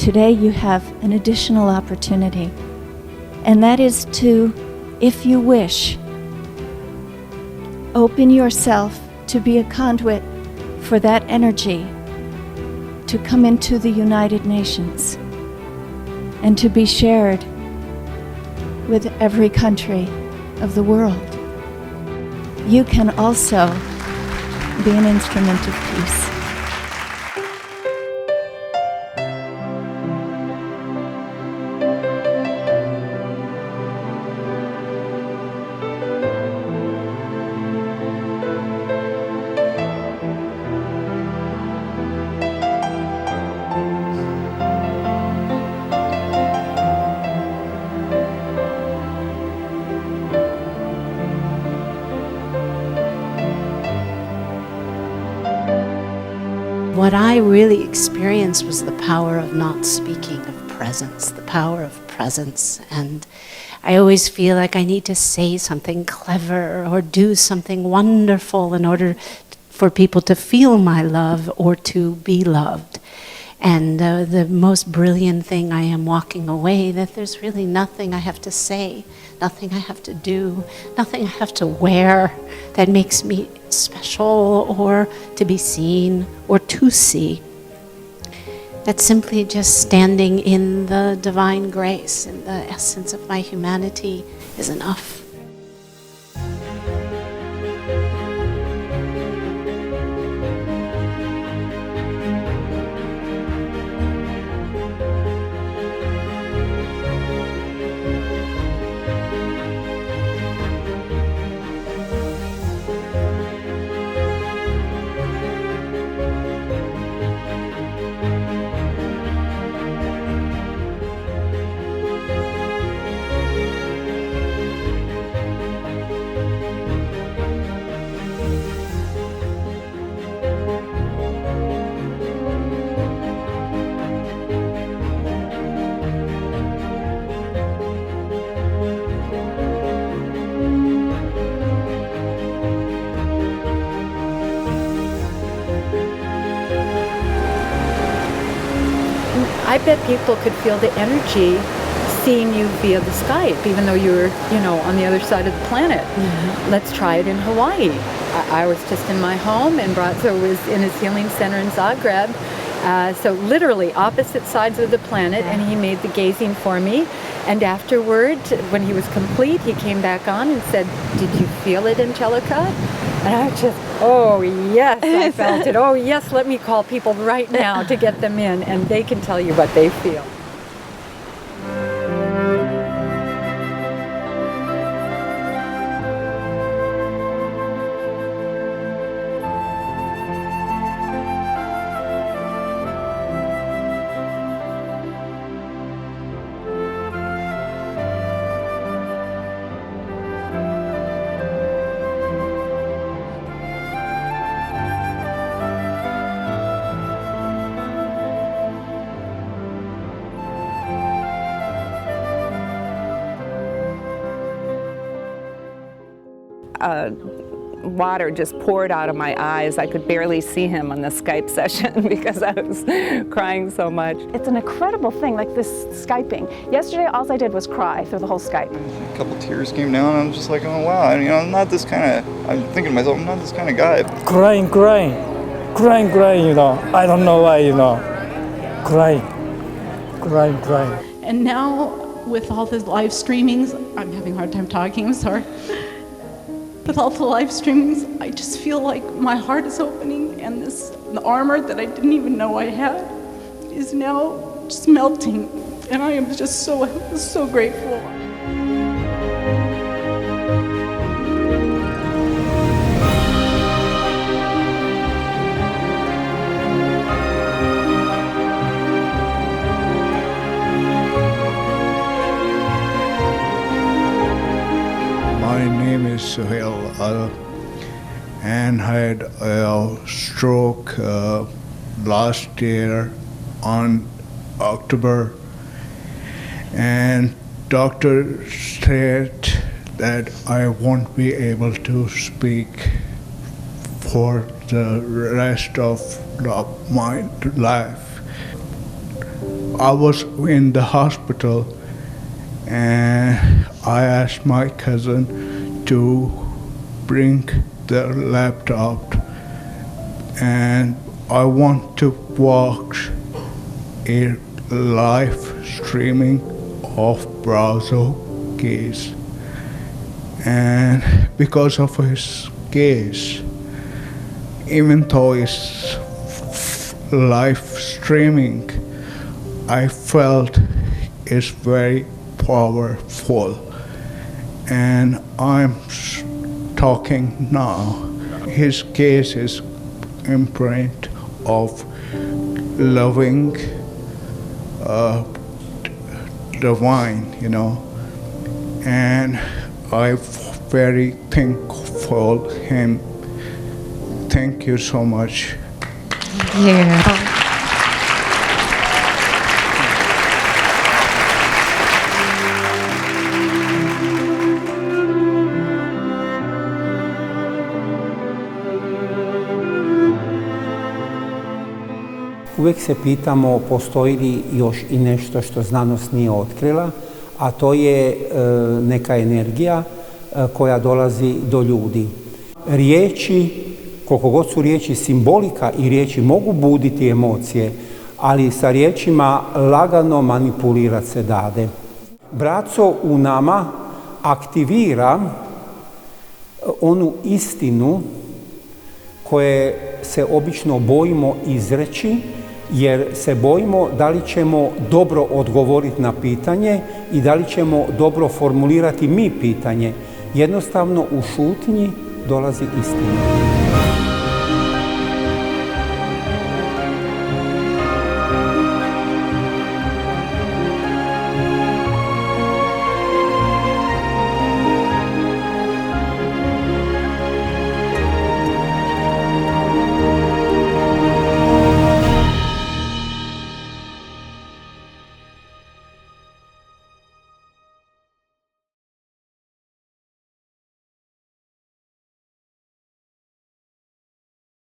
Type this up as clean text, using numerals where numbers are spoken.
today you have an additional opportunity, and that is to, if you wish, open yourself to be a conduit for that energy to come into the United Nations and to be shared with every country of the world. You can also be an instrument of peace. What I really experienced was the power of not speaking, of presence, the power of presence. And I always feel like I need to say something clever or do something wonderful in order for people to feel my love or to be loved. And the most brilliant thing I am walking away, that there's really nothing I have to say, nothing I have to do, nothing I have to wear that makes me special or to be seen or to see. That simply just standing in the divine grace, in the essence of my humanity, is enough. I bet people could feel the energy seeing you via the Skype, even though you're, on the other side of the planet. Mm-hmm. Let's try it in Hawaii. I was just in my home, and Braco was in his healing center in Zagreb. So literally opposite sides of the planet, and he made the gazing for me. And afterward, when he was complete, he came back on and said, "Did you feel it, Angelica?" And I was just, oh yes, I felt it. Oh yes, let me call people right now to get them in, and they can tell you what they feel. Water just poured out of my eyes. I could barely see him on the Skype session because I was crying so much. It's an incredible thing, like this Skyping. Yesterday, all I did was cry through the whole Skype. A couple tears came down, and I'm just like, oh wow, I'm not this kind of, I'm thinking to myself, I'm not this kind of guy. Crying, I don't know why, crying. And now, with all the live streamings, I'm having a hard time talking, I'm sorry. With all the live streamings, I just feel like my heart is opening, and the armor that I didn't even know I had is now just melting, and I am just so grateful. My name is Suhail and had a stroke last year on October, and doctor said that I won't be able to speak for the rest of my life. I was in the hospital and I asked my cousin to bring the laptop, and I want to watch a live streaming of Braco case. And because of his case, even though it's live streaming, I felt it's very powerful. And I'm talking now. His case is imprint of loving divine, you know. And I'm very thankful him. Thank you so much. Yeah. Uvijek se pitamo postoji li još i nešto što znanost nije otkrila, a to je neka energija koja dolazi do ljudi. Riječi, koliko god su riječi simbolika i riječi mogu buditi emocije, ali sa riječima lagano manipulirati se dade. Braco u nama aktivira onu istinu koje se obično bojimo izreći, jer se bojimo da li ćemo dobro odgovoriti na pitanje i da li ćemo dobro formulirati mi pitanje. Jednostavno u šutnji dolazi istina.